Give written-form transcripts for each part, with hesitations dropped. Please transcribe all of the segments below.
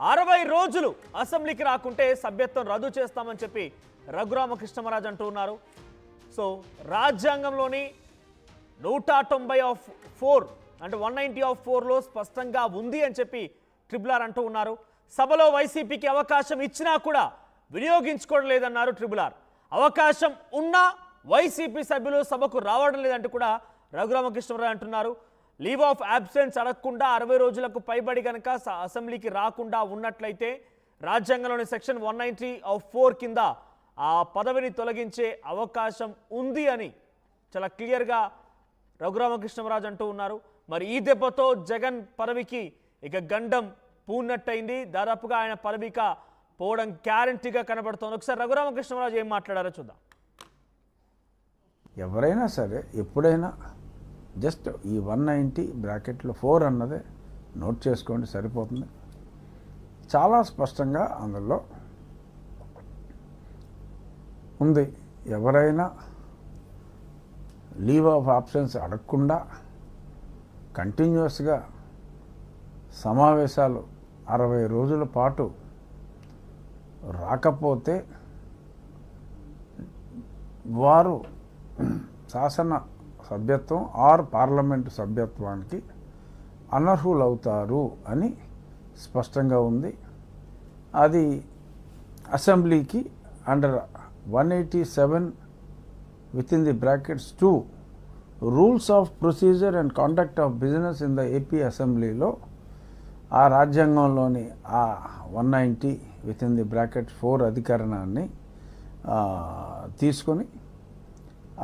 60 రోజులు అసెంబ్లీకి రాకుంటే సభ్యత్వం రద్దు చేస్తామని చెప్పి రఘురామకృష్ణమరాజు అంటూ ఉన్నారు. సో రాజ్యాంగంలోని 190/4 అంటే 190/4లో స్పష్టంగా ఉంది అని చెప్పి ట్రిబుల్ అంటూ ఉన్నారు. సభలో వైసీపీకి అవకాశం ఇచ్చినా కూడా వినియోగించుకోవడం లేదన్నారు ట్రిబుల్. అవకాశం ఉన్నా వైసీపీ సభ్యులు సభకు రావడం లేదంటూ కూడా రఘురామకృష్ణమరాజు అంటున్నారు. లీవ్ ఆఫ్ అబ్సెన్స్ అడగకుండా 60 రోజులకు పైబడి కనుక అసెంబ్లీకి రాకుండా ఉన్నట్లయితే రాజ్యాంగంలోని సెక్షన్ 190/4 కింద ఆ పదవిని తొలగించే అవకాశం ఉంది అని చాలా క్లియర్గా రఘురామకృష్ణమరాజు అంటూ ఉన్నారు. మరి ఈ దెబ్బతో జగన్ పదవికి ఇక గండం పూర్ణట్టయింది. దాదాపుగా ఆయన పదవిక పోవడం గ్యారంటీగా కనబడుతోంది. ఒకసారి రఘురామకృష్ణమరాజు ఏం మాట్లాడారో చూద్దాం. ఎవరైనా సరే ఎప్పుడైనా జస్ట్ ఈ 190/4 అన్నదే నోట్ చేసుకోండి, సరిపోతుంది. చాలా స్పష్టంగా అందులో ఉంది. ఎవరైనా లీవ్ ఆఫ్ ఆబ్సెన్స్ అడగకుండా కంటిన్యూస్గా సమావేశాలు 60 రోజుల పాటు రాకపోతే వారు శాసన సభ్యత్వం ఆర్ పార్లమెంటు సభ్యత్వానికి అనర్హులవుతారు అని స్పష్టంగా ఉంది. అది అసెంబ్లీకి under 187(2) rules of procedure and conduct of business in the AP అసెంబ్లీలో ఆ రాజ్యాంగంలోని ఆ 190(4) అధికరణాన్ని తీసుకొని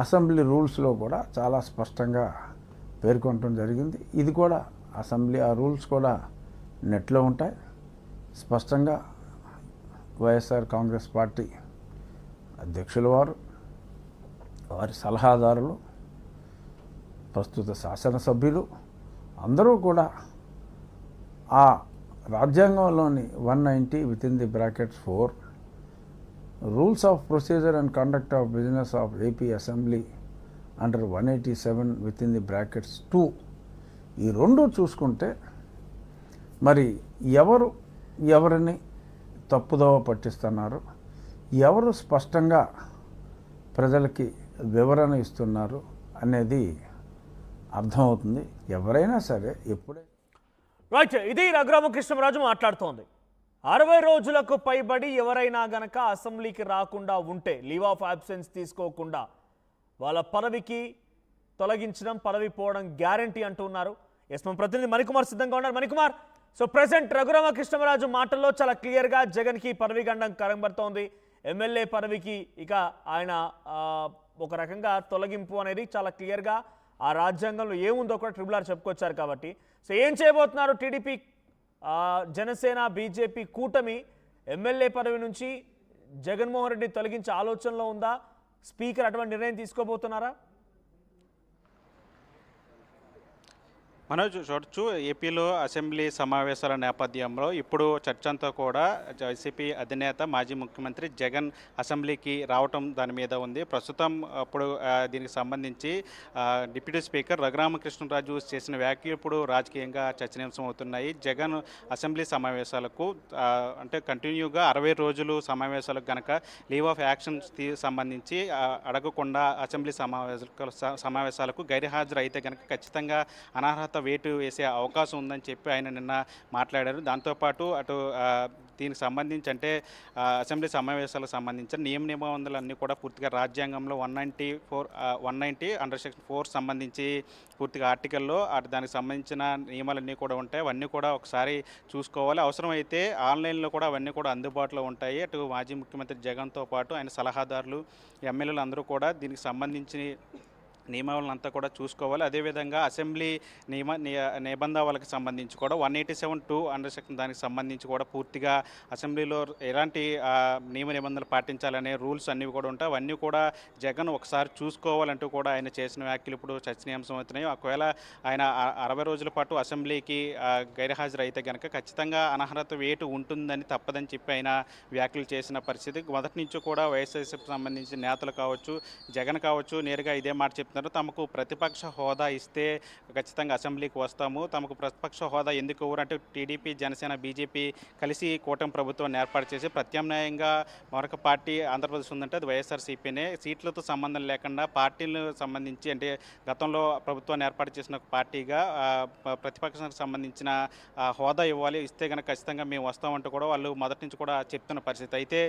అసెంబ్లీ రూల్స్లో కూడా చాలా స్పష్టంగా పేర్కొనడం జరిగింది. ఇది కూడా అసెంబ్లీ ఆ రూల్స్ కూడా నెట్లో ఉంటాయి. స్పష్టంగా వైఎస్ఆర్ కాంగ్రెస్ పార్టీ అధ్యక్షుల వారి సలహాదారులు, ప్రస్తుత శాసనసభ్యులు అందరూ కూడా ఆ రాజ్యాంగంలోని 190(4) rules of procedure and conduct of business of AP assembly under 187(2) ఈ రెండు చూసుకుంటే మరి ఎవరిని తప్పుదోవ పట్టిస్తున్నారు, ఎవరు స్పష్టంగా ప్రజలకి వివరణ ఇస్తున్నారు అనేది అర్థమవుతుంది. ఎవరైనా సరే ఎప్పుడైనా రైట్. ఇది రఘురామకృష్ణమరాజు మాట్లాడుతోంది. 60 రోజులకు పైబడి ఎవరైనా గనక అసెంబ్లీకి రాకుండా ఉంటే లీవ్ ఆఫ్ అబ్సెన్స్ తీసుకోకుండా వాళ్ళ పదవికి తొలగించడం, పదవి పోవడం గ్యారంటీ అంటున్నారు. ఎస్, మన ప్రతినిధి మణికుమార్ సిద్ధంగా ఉన్నారు. మణికుమార్, సో ప్రెసెంట్ రఘురామకృష్ణమరాజు మాటల్లో చాలా క్లియర్గా జగన్కి పదవి గండం కనబడుతోంది. ఎమ్మెల్యే పదవికి ఇక ఆయన ఒక రకంగా తొలగింపు అనేది చాలా క్లియర్గా ఆ రాజ్యాంగంలో ఏముందో కూడా ట్రిబుల్ చెప్పుకొచ్చారు. కాబట్టి సో ఏం చేయబోతున్నారు టీడీపీ, జనసేన, బీజేపీ కూటమి? ఎమ్మెల్యే పదవి నుంచి జగన్మోహన్ రెడ్డిని తొలగించే ఆలోచనలో ఉందా? స్పీకర్ అటువంటి నిర్ణయం తీసుకోబోతున్నారా? మనోజ్, చూడొచ్చు ఏపీలో అసెంబ్లీ సమావేశాల నేపథ్యంలో ఇప్పుడు చర్చ అంతా కూడా వైసీపీ అధినేత మాజీ ముఖ్యమంత్రి జగన్ అసెంబ్లీకి రావటం దాని మీద ఉంది. ప్రస్తుతం అప్పుడు దీనికి సంబంధించి డిప్యూటీ స్పీకర్ రఘురామకృష్ణరాజు చేసిన వ్యాఖ్యలు ఇప్పుడు రాజకీయంగా చర్చనీయాంశం అవుతున్నాయి. జగన్ అసెంబ్లీ సమావేశాలకు అంటే కంటిన్యూగా 60 రోజులు సమావేశాలకు కనుక లీవ్ ఆఫ్ యాక్షన్స్ సంబంధించి అడగకుండా అసెంబ్లీ సమావేశాలకు గైర్హాజరు అయితే కనుక ఖచ్చితంగా అనర్హత వేటు వేసే అవకాశం ఉందని చెప్పి ఆయన నిన్న మాట్లాడారు. దాంతోపాటు అటు దీనికి సంబంధించి అంటే అసెంబ్లీ సమావేశాలకు సంబంధించిన నిబంధనలన్నీ కూడా పూర్తిగా రాజ్యాంగంలో 190 అండర్ సెక్షన్ 4 సంబంధించి పూర్తిగా ఆర్టికల్లో దానికి సంబంధించిన నియమాలన్నీ కూడా ఉంటాయి. అవన్నీ కూడా ఒకసారి చూసుకోవాలి. అవసరమైతే ఆన్లైన్లో కూడా అవన్నీ కూడా అందుబాటులో ఉంటాయి. అటు మాజీ ముఖ్యమంత్రి జగన్తో పాటు ఆయన సలహాదారులు, ఎమ్మెల్యేలు అందరూ కూడా దీనికి సంబంధించి నియమావళిని అంతా కూడా చూసుకోవాలి. అదేవిధంగా అసెంబ్లీ నిబంధనలకు సంబంధించి కూడా 187(2) అండర్ సెక్షన్ దానికి సంబంధించి కూడా పూర్తిగా అసెంబ్లీలో ఎలాంటి నిబంధనలు పాటించాలనే రూల్స్ అన్నీ కూడా ఉంటాయి. అవన్నీ కూడా జగన్ ఒకసారి చూసుకోవాలంటూ కూడా ఆయన చేసిన వ్యాఖ్యలు ఇప్పుడు చర్చనీయాంశం అవుతున్నాయి. ఒకవేళ ఆయన 60 రోజుల పాటు అసెంబ్లీకి గైర్హాజరు అయితే కనుక ఖచ్చితంగా అనర్హత వేటు ఉంటుందని తప్పదని చెప్పి ఆయన వ్యాఖ్యలు చేసిన పరిస్థితి. మొదటి నుంచి కూడా వైఎస్ఆర్సీపీకి సంబంధించిన నేతలు కావచ్చు, జగన్ కావచ్చు నేరుగా ఇదే మాట చెప్తున్నారు. చెప్తున్నారు. తమకు ప్రతిపక్ష హోదా ఇస్తే ఖచ్చితంగా అసెంబ్లీకి వస్తాము. తమకు ప్రతిపక్ష హోదా ఎందుకు ఇవ్వరంటే టీడీపీ, జనసేన, బీజేపీ కలిసి కూటమి ప్రభుత్వాన్ని ఏర్పాటు చేసి ప్రత్యామ్నాయంగా మరొక పార్టీ ఆంధ్రప్రదేశ్ ఉందంటే అది వైఎస్ఆర్సీపీనే. సీట్లతో సంబంధం లేకుండా పార్టీలకు సంబంధించి అంటే గతంలో ప్రభుత్వాన్ని ఏర్పాటు చేసిన ఒక పార్టీగా ప్రతిపక్షానికి సంబంధించిన హోదా ఇవ్వాలి, ఇస్తే కనుక ఖచ్చితంగా మేము వస్తామంటూ కూడా వాళ్ళు మొదటి నుంచి కూడా చెప్తున్న పరిస్థితి. అయితే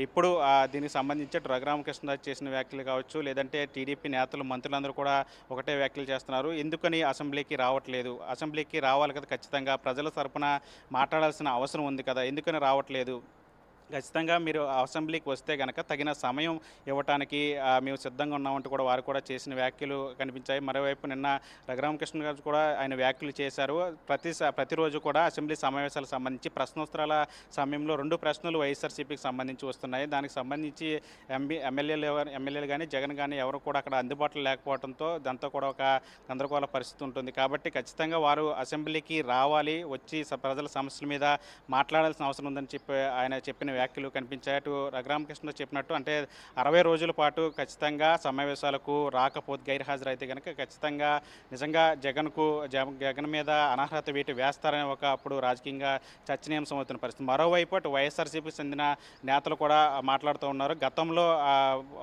ఇప్పుడు దీనికి సంబంధించి రఘురామకృష్ణరాజు చేసిన వ్యాఖ్యలు కావచ్చు, లేదంటే టీడీపీ నేతలు, మంత్రులందరూ కూడా ఒకటే వ్యాఖ్యలు చేస్తున్నారు. ఎందుకని అసెంబ్లీకి రావట్లేదు, అసెంబ్లీకి రావాలి కదా, ఖచ్చితంగా ప్రజల తరపున మాట్లాడాల్సిన అవసరం ఉంది కదా, ఎందుకని రావట్లేదు, ఖచ్చితంగా మీరు అసెంబ్లీకి వస్తే కనుక తగిన సమయం ఇవ్వటానికి మేము సిద్ధంగా ఉన్నామంటూ కూడా వారు కూడా చేసిన వ్యాఖ్యలు కనిపించాయి. మరోవైపు నిన్న రఘురామకృష్ణ గారు కూడా ఆయన వ్యాఖ్యలు చేశారు. ప్రతిరోజు కూడా అసెంబ్లీ సమావేశాలకు సంబంధించి ప్రశ్నోత్తరాల సమయంలో 2 ప్రశ్నలు వైఎస్ఆర్సీపీకి సంబంధించి వస్తున్నాయి. దానికి సంబంధించి ఎమ్మెల్యేలు కానీ జగన్ కానీ ఎవరు కూడా అక్కడ అందుబాటులో లేకపోవడంతో దాంతో కూడా ఒక గందరగోళ పరిస్థితి ఉంటుంది. కాబట్టి ఖచ్చితంగా వారు అసెంబ్లీకి రావాలి, వచ్చి ప్రజల సమస్యల మీద మాట్లాడాల్సిన అవసరం ఉందని చెప్పి ఆయన చెప్పిన వ్యాఖ్యలు కనిపించాయి. అటు రఘురామకృష్ణ చెప్పినట్టు అంటే 60 రోజుల పాటు ఖచ్చితంగా సమావేశాలకు రాకపోతే గైర్హాజరైతే కనుక ఖచ్చితంగా నిజంగా జగన్ మీద అనర్హత వేటు వేస్తారని ఒక అప్పుడు రాజకీయంగా చర్చనీయాంశం అవుతున్న పరిస్థితి. మరోవైపు అటు వైఎస్ఆర్సీపీకి చెందిన నేతలు కూడా మాట్లాడుతూ ఉన్నారు. గతంలో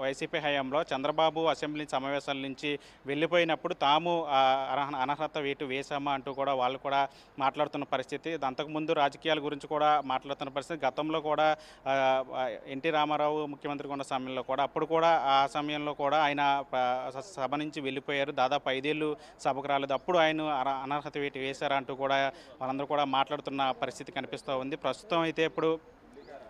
వైసీపీ హయాంలో చంద్రబాబు అసెంబ్లీ సమావేశాల నుంచి వెళ్ళిపోయినప్పుడు తాము అనర్హత వేటు వేశామా అంటూ కూడా వాళ్ళు కూడా మాట్లాడుతున్న పరిస్థితి. అంతకుముందు రాజకీయాల గురించి కూడా మాట్లాడుతున్న పరిస్థితి. గతంలో కూడా ఎన్టీ రామారావు ముఖ్యమంత్రిగా ఉన్న సమయంలో కూడా అప్పుడు కూడా ఆ సమయంలో కూడా ఆయన సభ నుంచి వెళ్ళిపోయారు. దాదాపు 5 ఏళ్ళు సభకు రాలేదు. అప్పుడు ఆయన అనర్హత వేటు వేశారంటూ కూడా వాళ్ళందరూ కూడా మాట్లాడుతున్న పరిస్థితి కనిపిస్తూ ఉంది. ప్రస్తుతం అయితే ఇప్పుడు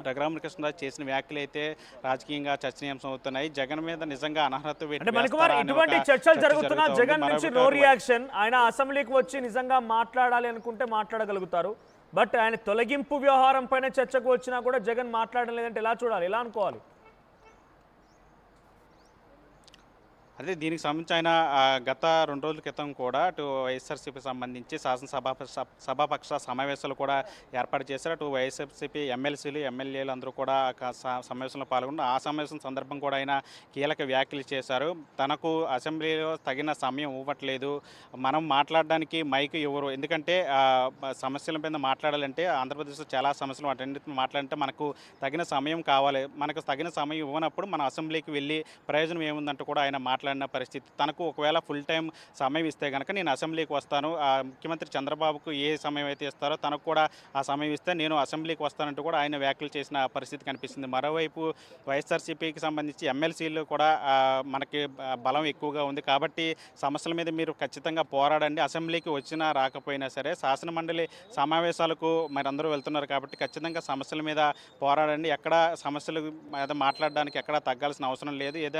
రఘురామకృష్ణరాజు చేసిన వ్యాఖ్యలు అయితే రాజకీయంగా చర్చనీయాంశం అవుతున్నాయి. జగన్ మీద నిజంగా అనర్హత వేటు ఇటువంటి చర్చలు జరుగుతున్నా జగన్ నుంచి నో రియాక్షన్. ఆయన అసెంబ్లీకి వచ్చి నిజంగా మాట్లాడాలి అనుకుంటే మాట్లాడగలుగుతారు. బట్ ఆయన తొలగింపు వ్యవహారం పైన చర్చకు వచ్చినా కూడా జగన్ మాట్లాడడం లేదంటే ఎలా చూడాలి, ఎలా అనుకోవాలి? అదే దీనికి సంబంధించి ఆయన గత 2 రోజుల క్రితం కూడా అటు వైఎస్ఆర్సీపీ సంబంధించి సభాపక్ష సమావేశాలు కూడా ఏర్పాటు చేశారు. అటు వైఎస్ఆర్సీపీ ఎమ్మెల్సీలు, ఎమ్మెల్యేలు అందరూ కూడా సమావేశంలో పాల్గొన్నారు. ఆ సమావేశం సందర్భం కూడా ఆయన కీలక వ్యాఖ్యలు చేశారు. తనకు అసెంబ్లీలో తగిన సమయం ఇవ్వట్లేదు, మనం మాట్లాడడానికి మైక్ ఇవ్వరు. ఎందుకంటే సమస్యల మీద మాట్లాడాలంటే ఆంధ్రప్రదేశ్లో చాలా సమస్యలు వాటన్నిటిని మాట్లాడంటే మనకు తగిన సమయం కావాలి. మనకు తగిన సమయం ఇవ్వనప్పుడు మన అసెంబ్లీకి వెళ్ళి ప్రయోజనం ఏముందంటూ కూడా ఆయన మాట్లాడిన పరిస్థితి. తనకు ఒకవేళ ఫుల్ టైం సమయం ఇస్తే కనుక నేను అసెంబ్లీకి వస్తాను, ముఖ్యమంత్రి చంద్రబాబుకు ఏ సమయం అయితే ఇస్తారో తనకు కూడా ఆ సమయం ఇస్తే నేను అసెంబ్లీకి వస్తానంటూ కూడా ఆయన వ్యాఖ్యలు చేసిన పరిస్థితి కనిపిస్తుంది. మరోవైపు వైఎస్ఆర్సీపీకి సంబంధించి ఎమ్మెల్సీలు కూడా మనకి బలం ఎక్కువగా ఉంది కాబట్టి సమస్యల మీద మీరు ఖచ్చితంగా పోరాడండి, అసెంబ్లీకి వచ్చినా రాకపోయినా సరే శాసనమండలి సమావేశాలకు మరి అందరూ వెళ్తున్నారు కాబట్టి ఖచ్చితంగా సమస్యల మీద పోరాడండి, ఎక్కడ సమస్యల మీద మాట్లాడడానికి ఎక్కడా తగ్గాల్సిన అవసరం లేదు. ఏదైనా